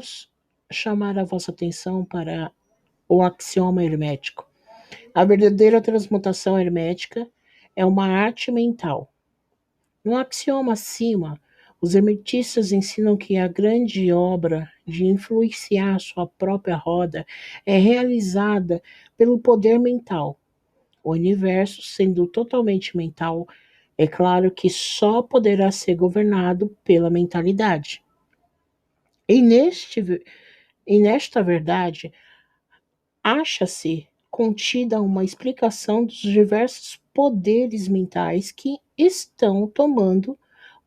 Vamos chamar a vossa atenção para o axioma hermético. A verdadeira transmutação hermética é uma arte mental. No axioma acima, os hermetistas ensinam que a grande obra de influenciar sua própria roda é realizada pelo poder mental. O universo, sendo totalmente mental, é claro que só poderá ser governado pela mentalidade. E, nesta verdade, acha-se contida uma explicação dos diversos poderes mentais que estão tomando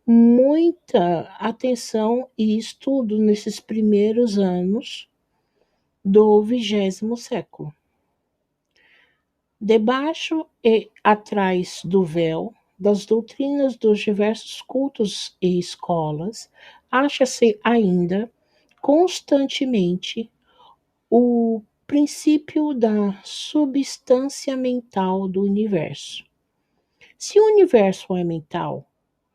muita atenção e estudo nesses primeiros anos do 20º século. Debaixo e atrás do véu das doutrinas dos diversos cultos e escolas, acha-se ainda constantemente o princípio da substância mental do universo. Se o universo é mental,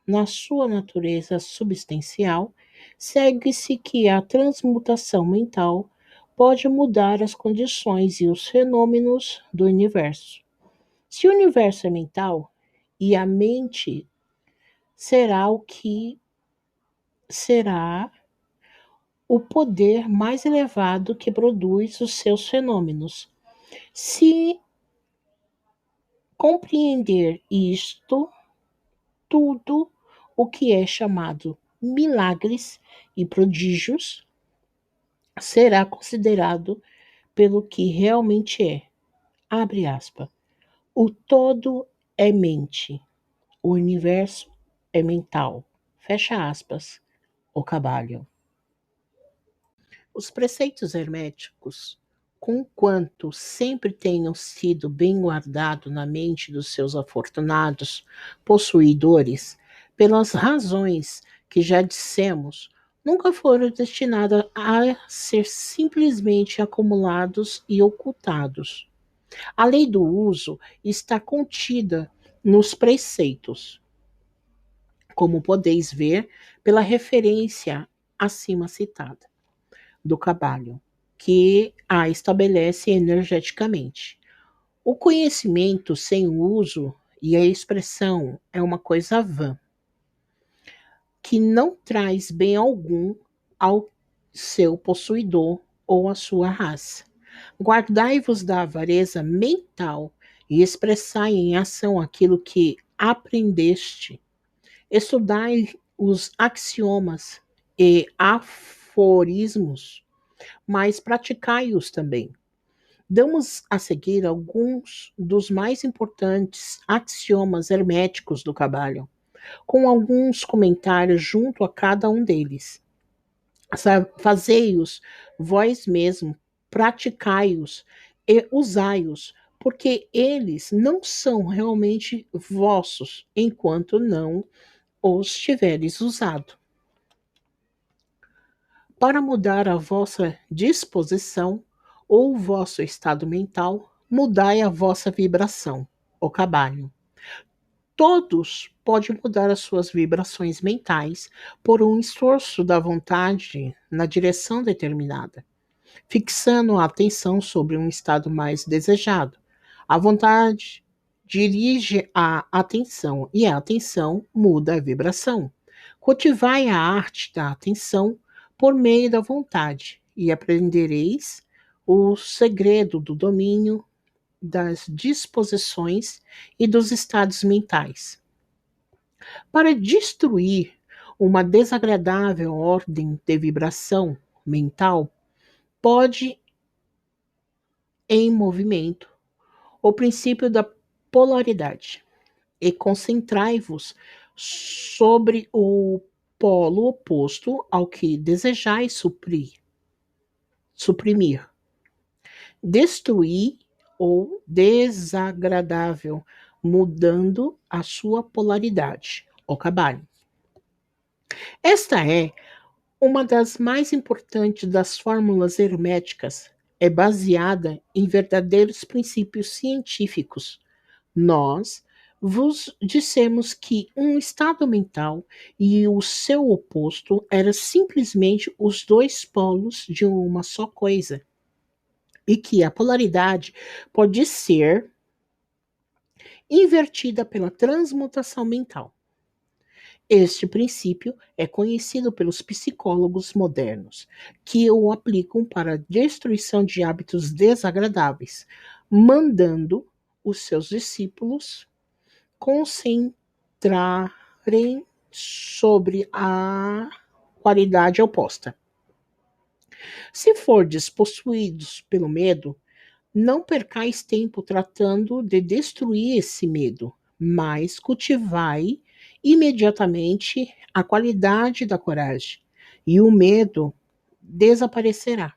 na sua natureza substancial, segue-se que a transmutação mental pode mudar as condições e os fenômenos do universo. Se o universo é mental, e a mente será o que será o poder mais elevado que produz os seus fenômenos. Se compreender isto, tudo o que é chamado milagres e prodígios será considerado pelo que realmente é. Abre aspas. O todo é mente. O universo é mental. Fecha aspas. O Caballo. Os preceitos herméticos, conquanto sempre tenham sido bem guardados na mente dos seus afortunados possuidores, pelas razões que já dissemos, nunca foram destinados a ser simplesmente acumulados e ocultados. A lei do uso está contida nos preceitos, como podeis ver pela referência acima citada do Caballo, que a estabelece energeticamente. O conhecimento sem o uso e a expressão é uma coisa vã, que não traz bem algum ao seu possuidor ou à sua raça. Guardai-vos da avareza mental e expressai em ação aquilo que aprendeste. Estudai os axiomas e aforismos, mas praticai-os também. Damos a seguir alguns dos mais importantes axiomas herméticos do Caballo, com alguns comentários junto a cada um deles. Fazei-os vós mesmo, praticai-os e usai-os, porque eles não são realmente vossos, enquanto não os tiveres usado. Para mudar a vossa disposição ou o vosso estado mental, mudai a vossa vibração, o Caballo. Todos podem mudar as suas vibrações mentais por um esforço da vontade na direção determinada, fixando a atenção sobre um estado mais desejado. A vontade dirige a atenção e a atenção muda a vibração. Cultivai a arte da atenção por meio da vontade e aprendereis o segredo do domínio das disposições e dos estados mentais. Para destruir uma desagradável ordem de vibração mental, pode em movimento o princípio da polaridade e concentrai-vos sobre o polo oposto ao que desejais suprimir. Destruir ou desagradável, mudando a sua polaridade, o Caballo. Esta é uma das mais importantes das fórmulas herméticas. É baseada em verdadeiros princípios científicos. Nós Vos dissemos que um estado mental e o seu oposto eram simplesmente os dois polos de uma só coisa, e que a polaridade pode ser invertida pela transmutação mental. Este princípio é conhecido pelos psicólogos modernos, que o aplicam para a destruição de hábitos desagradáveis, mandando os seus discípulos concentrarem sobre a qualidade oposta. Se fordes possuídos pelo medo, não percais tempo tratando de destruir esse medo, mas cultivai imediatamente a qualidade da coragem, e o medo desaparecerá.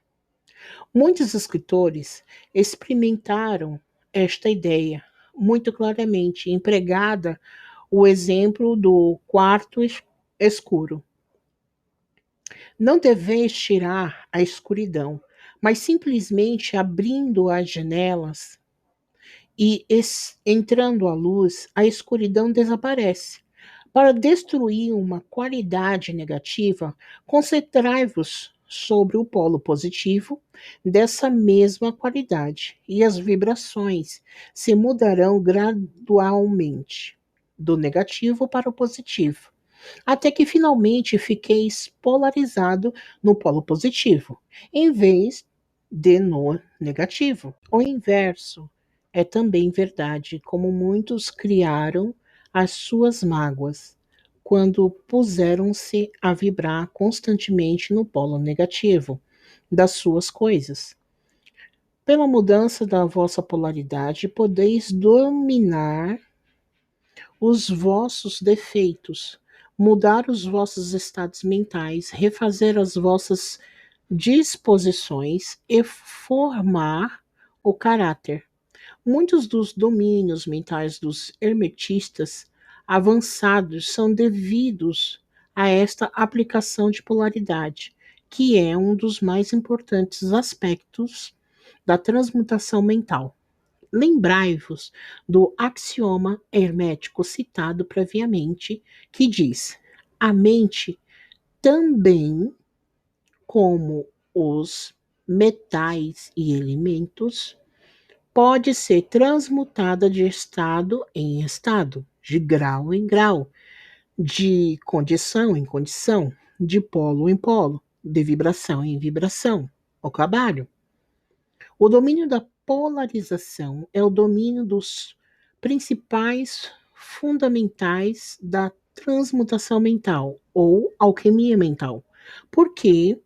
Muitos escritores experimentaram esta ideia muito claramente, empregada o exemplo do quarto escuro. Não deveis tirar a escuridão, mas simplesmente abrindo as janelas e entrando a luz, a escuridão desaparece. Para destruir uma qualidade negativa, concentrai-vos sobre o polo positivo dessa mesma qualidade, e as vibrações se mudarão gradualmente do negativo para o positivo, até que finalmente fiqueis polarizado no polo positivo, em vez de no negativo. O inverso é também verdade, como muitos criaram as suas mágoas, quando puseram-se a vibrar constantemente no polo negativo das suas coisas. Pela mudança da vossa polaridade, podeis dominar os vossos defeitos, mudar os vossos estados mentais, refazer as vossas disposições e formar o caráter. Muitos dos domínios mentais dos hermetistas avançados são devidos a esta aplicação de polaridade, que é um dos mais importantes aspectos da transmutação mental. Lembrai-vos do axioma hermético citado previamente, que diz: a mente também, como os metais e elementos, pode ser transmutada de estado em estado, de grau em grau, de condição em condição, de polo em polo, de vibração em vibração. O trabalho. O domínio da polarização é o domínio dos principais fundamentais da transmutação mental ou alquimia mental, porque,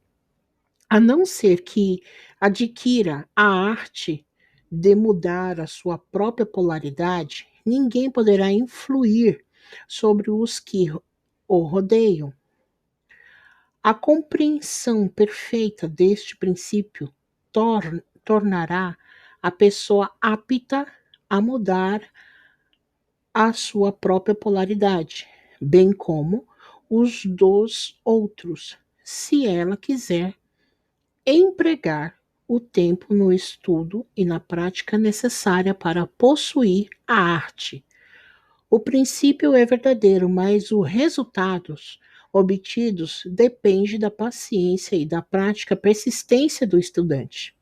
a não ser que adquira a arte de mudar a sua própria polaridade, ninguém poderá influir sobre os que o rodeiam. A compreensão perfeita deste princípio tornará a pessoa apta a mudar a sua própria polaridade, bem como os dos outros, se ela quiser empregar o tempo no estudo e na prática necessária para possuir a arte. O princípio é verdadeiro, mas os resultados obtidos depende da paciência e da prática persistência do estudante.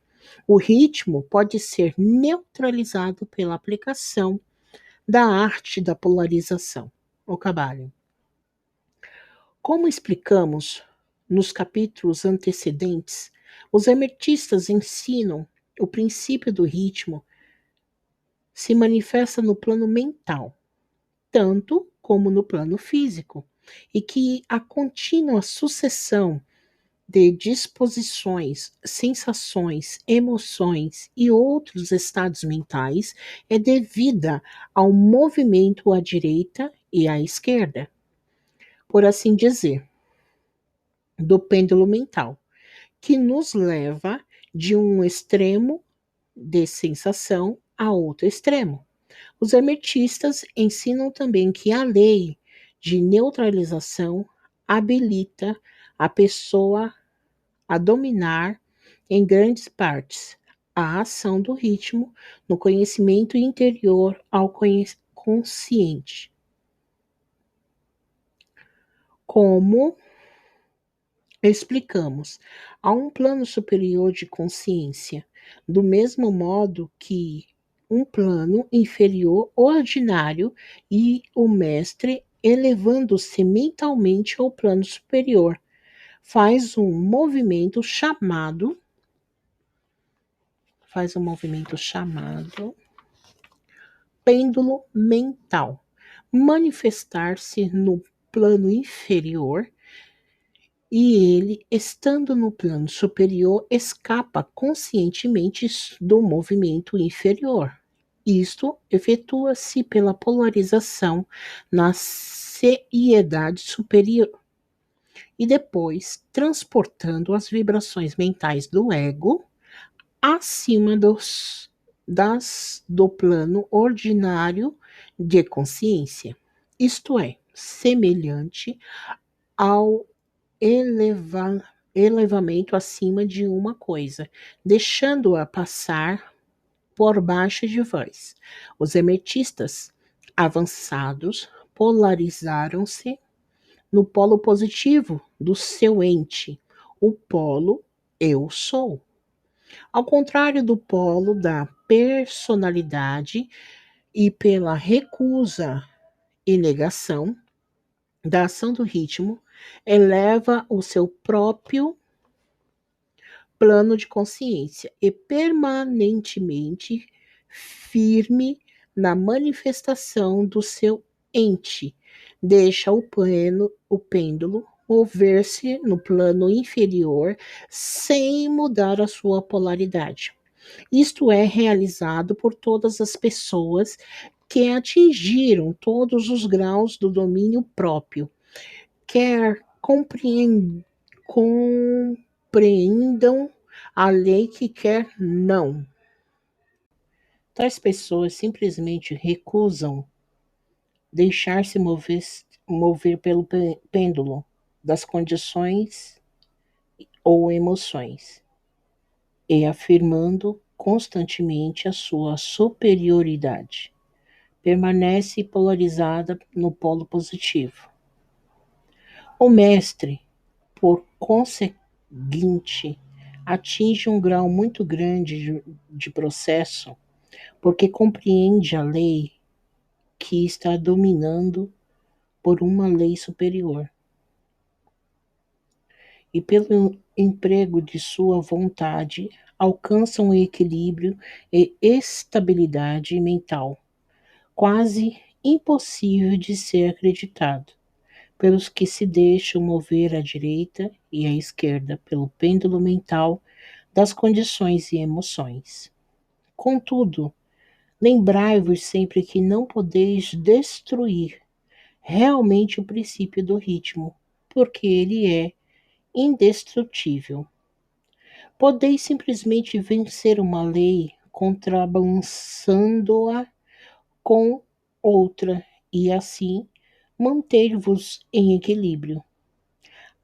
O ritmo pode ser neutralizado pela aplicação da arte da polarização, o trabalho. Como explicamos nos capítulos antecedentes, os hermetistas ensinam o princípio do ritmo se manifesta no plano mental, tanto como no plano físico, e que a contínua sucessão de disposições, sensações, emoções e outros estados mentais é devida ao movimento à direita e à esquerda, por assim dizer, do pêndulo mental, que nos leva de um extremo de sensação a outro extremo. Os hermetistas ensinam também que a lei de neutralização habilita a pessoa a dominar em grandes partes a ação do ritmo no conhecimento interior ao consciente. Como explicamos, há um plano superior de consciência, do mesmo modo que um plano inferior ordinário e o mestre, elevando-se mentalmente ao plano superior, faz um movimento chamado pêndulo mental, manifestar-se no plano inferior e ele, estando no plano superior, escapa conscientemente do movimento inferior. Isto efetua-se pela polarização na seriedade superior e depois transportando as vibrações mentais do ego acima do plano ordinário de consciência, isto é, semelhante ao elevamento acima de uma coisa, deixando-a passar por baixo de vós. Os hermetistas avançados polarizaram-se no polo positivo do seu ente, o polo eu sou. Ao contrário do polo da personalidade e pela recusa e negação da ação do ritmo, eleva o seu próprio plano de consciência e permanentemente firme na manifestação do seu ente, deixa o pêndulo mover-se no plano inferior sem mudar a sua polaridade. Isto é realizado por todas as pessoas que atingiram todos os graus do domínio próprio, quer compreendam a lei que quer não. Tais pessoas simplesmente recusam deixar-se mover pelo pêndulo das condições ou emoções e afirmando constantemente a sua superioridade. Permanece polarizada no polo positivo. O mestre, por conseguinte, atinge um grau muito grande de processo, porque compreende a lei que está dominando por uma lei superior. E pelo emprego de sua vontade, alcança um equilíbrio e estabilidade mental, quase impossível de ser acreditado pelos que se deixam mover à direita e à esquerda pelo pêndulo mental das condições e emoções. Contudo, lembrai-vos sempre que não podeis destruir realmente o princípio do ritmo, porque ele é indestrutível. Podeis simplesmente vencer uma lei contrabalançando-a com outra e assim manter-vos em equilíbrio.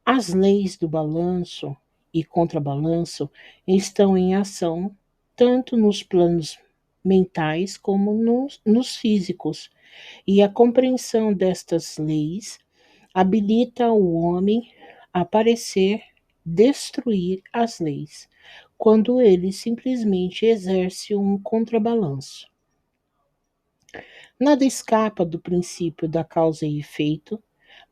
As leis do balanço e contrabalanço estão em ação tanto nos planos mentais como nos físicos, e a compreensão destas leis habilita o homem a parecer destruir as leis, quando ele simplesmente exerce um contrabalanço. Nada escapa do princípio da causa e efeito,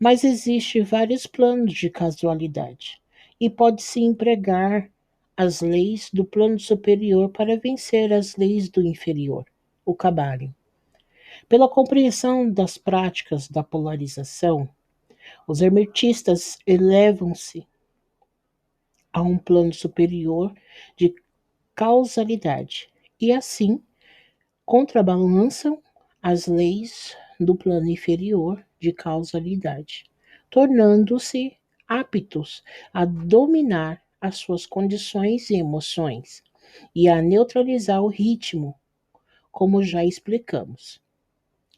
mas existem vários planos de casualidade, e pode-se empregar as leis do plano superior para vencer as leis do inferior, o Kabbalah. Pela compreensão das práticas da polarização, os hermetistas elevam-se a um plano superior de causalidade e assim contrabalançam as leis do plano inferior de causalidade, tornando-se aptos a dominar as suas condições e emoções e a neutralizar o ritmo, como já explicamos.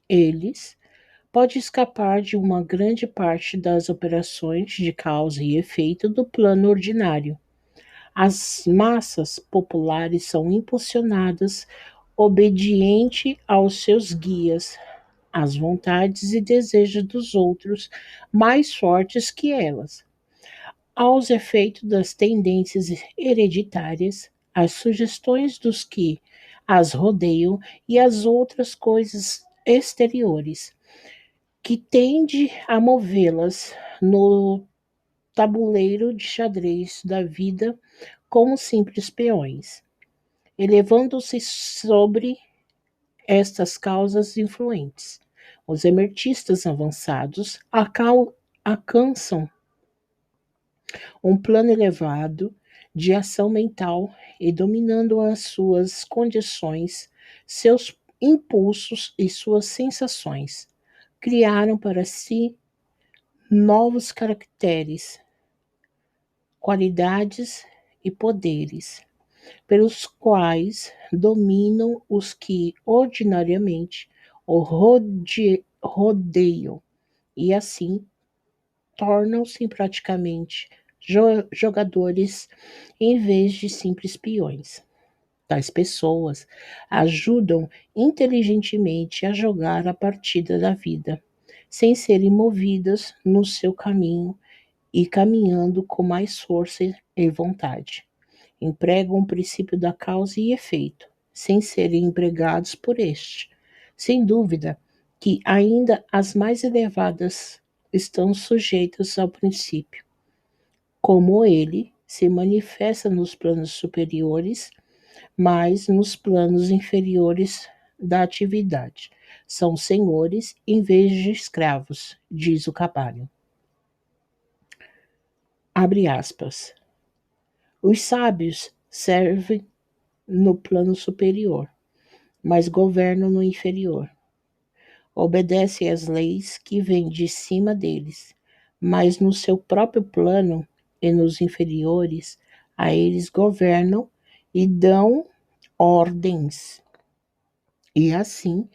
Eles podem escapar de uma grande parte das operações de causa e efeito do plano ordinário. As massas populares são impulsionadas obediente aos seus guias as vontades e desejos dos outros mais fortes que elas. Aos efeitos das tendências hereditárias, as sugestões dos que as rodeiam e as outras coisas exteriores, que tende a movê-las no tabuleiro de xadrez da vida como simples peões, elevando-se sobre estas causas influentes. Os emertistas avançados alcançam um plano elevado de ação mental e, dominando as suas condições, seus impulsos e suas sensações, criaram para si novos caracteres, qualidades e poderes, pelos quais dominam os que ordinariamente o rodeiam, e assim tornam-se praticamente jogadores em vez de simples peões. Tais pessoas ajudam inteligentemente a jogar a partida da vida, sem serem movidas no seu caminho e caminhando com mais força e vontade. Empregam o princípio da causa e efeito, sem serem empregados por este. Sem dúvida que ainda as mais elevadas estão sujeitas ao princípio, como ele se manifesta nos planos superiores, mas nos planos inferiores da atividade. São senhores em vez de escravos, diz o Cabalho. Abre aspas. Os sábios servem no plano superior, mas governam no inferior. Obedecem às leis que vêm de cima deles, mas no seu próprio plano e nos inferiores, a eles governam e dão ordens. E assim,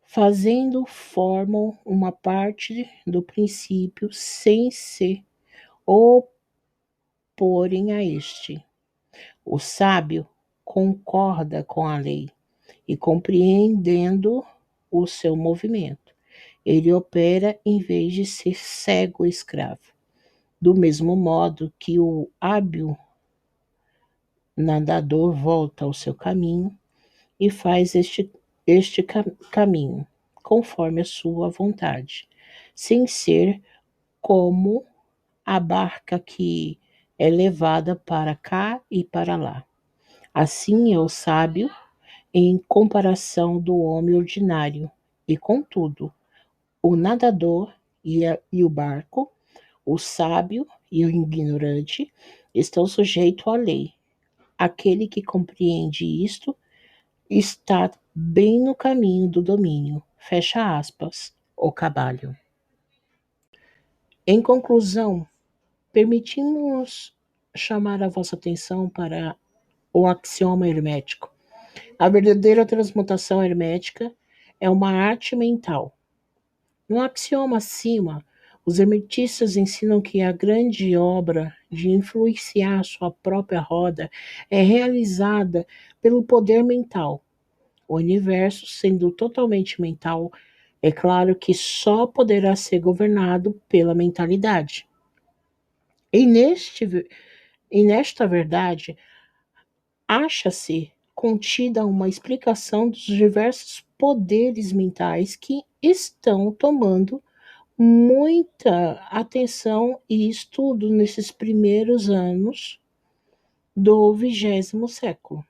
fazendo, formam uma parte do princípio sem se oporem a este. O sábio concorda com a lei e, compreendendo o seu movimento, ele opera em vez de ser cego escravo. Do mesmo modo que o hábil nadador volta ao seu caminho e faz este caminho, conforme a sua vontade, sem ser como a barca que é levada para cá e para lá. Assim é o sábio em comparação do homem ordinário, e contudo, o nadador e o barco, o sábio e o ignorante estão sujeitos à lei. Aquele que compreende isto está bem no caminho do domínio. Fecha aspas. O Cabalho. Em conclusão, permitimos chamar a vossa atenção para o axioma hermético. A verdadeira transmutação hermética é uma arte mental. No axioma acima, os hermetistas ensinam que a grande obra de influenciar sua própria roda é realizada pelo poder mental. O universo, sendo totalmente mental, é claro que só poderá ser governado pela mentalidade. E nesta verdade, acha-se contida uma explicação dos diversos poderes mentais que estão tomando muita atenção e estudo nesses primeiros anos do 20º século.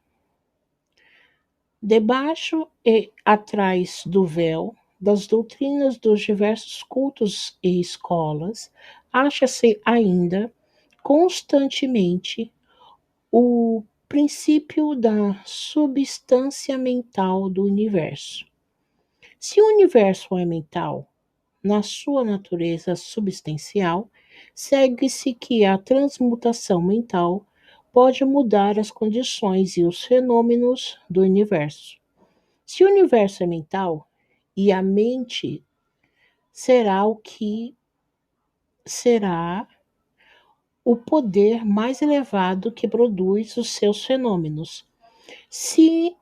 Debaixo e atrás do véu das doutrinas dos diversos cultos e escolas, acha-se ainda constantemente o princípio da substância mental do universo. Se o universo é mental, na sua natureza substancial, segue-se que a transmutação mental pode mudar as condições e os fenômenos do universo. Se o universo é mental, e a mente será o que será o poder mais elevado que produz os seus fenômenos. Se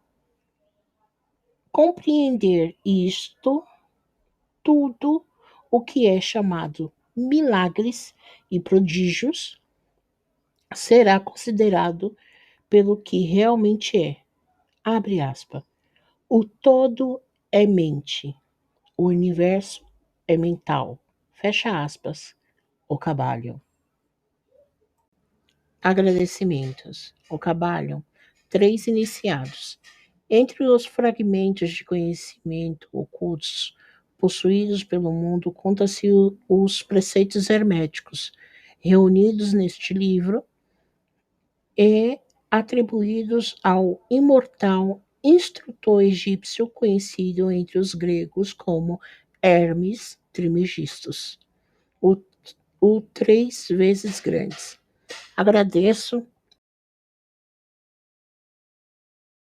compreender isto, tudo o que é chamado milagres e prodígios será considerado pelo que realmente é. Abre aspas. O todo é mente, o universo é mental. Fecha aspas. O Caballo. Agradecimentos. O Caballo. 3 iniciados. Entre os fragmentos de conhecimento ocultos possuídos pelo mundo, conta-se os preceitos herméticos, reunidos neste livro e atribuídos ao imortal instrutor egípcio conhecido entre os gregos como Hermes Trismegistus, o 3 vezes grandes. Agradeço